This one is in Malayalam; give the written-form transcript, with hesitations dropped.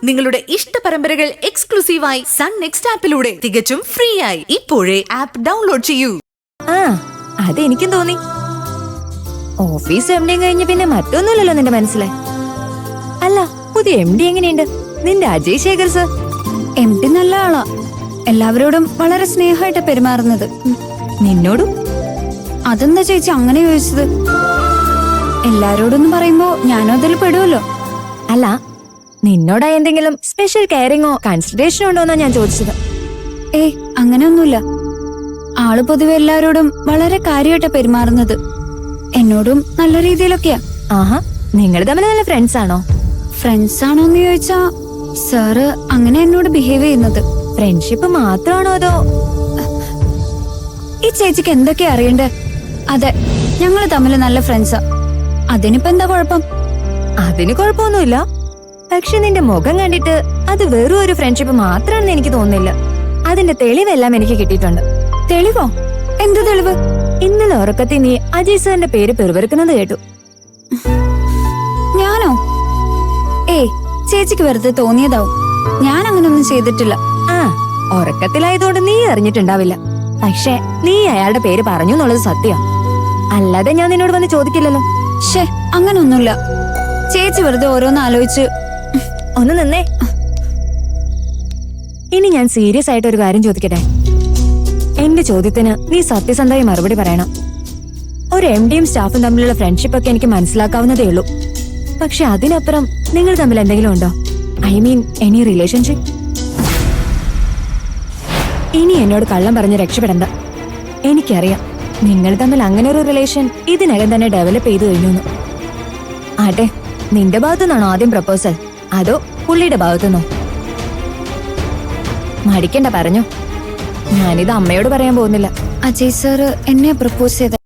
നിങ്ങളുടെ ഇഷ്ട പരമ്പരകൾ എക്സ്ക്ലൂസീവായി സൺ നെക്സ്റ്റ് ആപ്പിലൂടെ തികച്ചും ഫ്രീ ആയി ഇപ്പോഴേ ആപ്പ് ഡൗൺലോഡ് ചെയ്യൂ. അതെനിക്കും തോന്നി. ഓഫീസ് എം ഡി കഴിഞ്ഞ പിന്നെ മറ്റൊന്നുമില്ലല്ലോ നിന്റെ മനസ്സിലെ. അല്ല, പുതിയ എം ഡി എങ്ങനെയുണ്ട് നിന്റെ Ajay Shekhar sir? M D നല്ല ആളാ, എല്ലാവരോടും വളരെ സ്നേഹമായിട്ട് പെരുമാറുന്നത്. നിന്നോടും? അതെന്താ ചേച്ചി അങ്ങനെ ചോദിച്ചത്? എല്ലാരോടൊന്നും പറയുമ്പോ ഞാനും അതിൽ പെടുമല്ലോ. അല്ല, നിന്നോടാ എന്തെങ്കിലും സ്പെഷ്യൽ കെയറിങ്ങോ കൺസിഡറേഷനോ ഉണ്ടോന്നാ ഞാൻ ചോദിച്ചത്. അങ്ങനെയൊന്നുമില്ല. ആള് പൊതുവെ എല്ലാരോടും വളരെ കാര്യമായിട്ടാ പെരുമാറുന്നത്. എന്നോടും നല്ല രീതിയിലൊക്കെയാ. ആഹാ, നിങ്ങൾ തമ്മിൽ നല്ല ഫ്രണ്ട്സ് ആണോ? ഫ്രണ്ട്സ് ആണോന്ന് ചോദിച്ചാ സാറ് അങ്ങനെ എന്നോട് ബിഹേവ് ചെയ്യുന്നത്. ഫ്രണ്ട്ഷിപ്പ് മാത്രമാണോ അതോ? ഈ ചേച്ചിക്ക് എന്തൊക്കെയാ അറിയണ്ടേ? അതെ, ഞങ്ങള് തമ്മിൽ നല്ല ഫ്രണ്ട്സാ. അതിനിപ്പോ എന്താ കുഴപ്പം? അതിന് കുഴപ്പമൊന്നുമില്ല. പക്ഷെ നിന്റെ മുഖം കണ്ടിട്ട് അത് വെറും ഒരു ഫ്രണ്ട്ഷിപ്പ് മാത്രമാണെന്ന് എനിക്ക് തോന്നുന്നില്ല. അതിന്റെ തെളിവെല്ലാം എനിക്ക് കിട്ടിയിട്ടുണ്ട്. തെളിവോ? എന്ത് തെളിവ്? ഇന്നലെ ഉറക്കത്തിൽ നീ അജയ് സാറിന്റെ പേര് പെറുവെറുക്കുന്നത് കേട്ടു. ഞാനോ? ചേച്ചിക്ക് വെറുതെ തോന്നിയതാവും. ഞാൻ അങ്ങനൊന്നും ചെയ്തിട്ടില്ല. ഉറക്കത്തിലായതുകൊണ്ട് നീ അറിഞ്ഞിട്ടുണ്ടാവില്ല. പക്ഷെ നീ അയാളുടെ പേര് പറഞ്ഞു എന്നുള്ളത് സത്യം. അല്ലാതെ ഞാൻ നിന്നോട് വന്ന് ചോദിക്കില്ലല്ലോ. അങ്ങനൊന്നുമില്ല. ചേച്ചി വെറുതെ ഓരോന്ന് ആലോചിച്ച്. ഒന്ന് നിന്നേ. ഇനി ഞാൻ സീരിയസ് ആയിട്ട് ഒരു കാര്യം ചോദിക്കട്ടെ? എന്റെ ചോദ്യത്തിന് നീ സത്യസന്ധമായി മറുപടി പറയണം. ഒരു എം ഡിയും സ്റ്റാഫും തമ്മിലുള്ള ഫ്രണ്ട്ഷിപ്പ് ഒക്കെ എനിക്ക് മനസ്സിലാക്കാവുന്നതേ ഉള്ളൂ. പക്ഷെ അതിനപ്പുറം നിങ്ങൾ തമ്മിൽ എന്തെങ്കിലും ഉണ്ടോ? I mean any relationship? ഇനി എന്നോട് കള്ളം പറഞ്ഞ് രക്ഷപ്പെടണ്ട. എനിക്കറിയാം നിങ്ങൾ തമ്മിൽ അങ്ങനെ ഒരു റിലേഷൻ ഇതിനകം തന്നെ ഡെവലപ്പ് ചെയ്തു കഴിഞ്ഞു. ആട്ടെ, നിന്റെ ഭാഗത്തുനിന്നാണോ ആദ്യം പ്രപ്പോസൽ അതോ പുള്ളിയുടെ ഭാഗത്തുനിന്നോ? മടിക്കണ്ട, പറഞ്ഞോ. ഞാനിത് അമ്മയോട് പറയാൻ പോകുന്നില്ല. അജയ് സാറ് എന്നെ പ്രപ്പോസ് ചെയ്ത.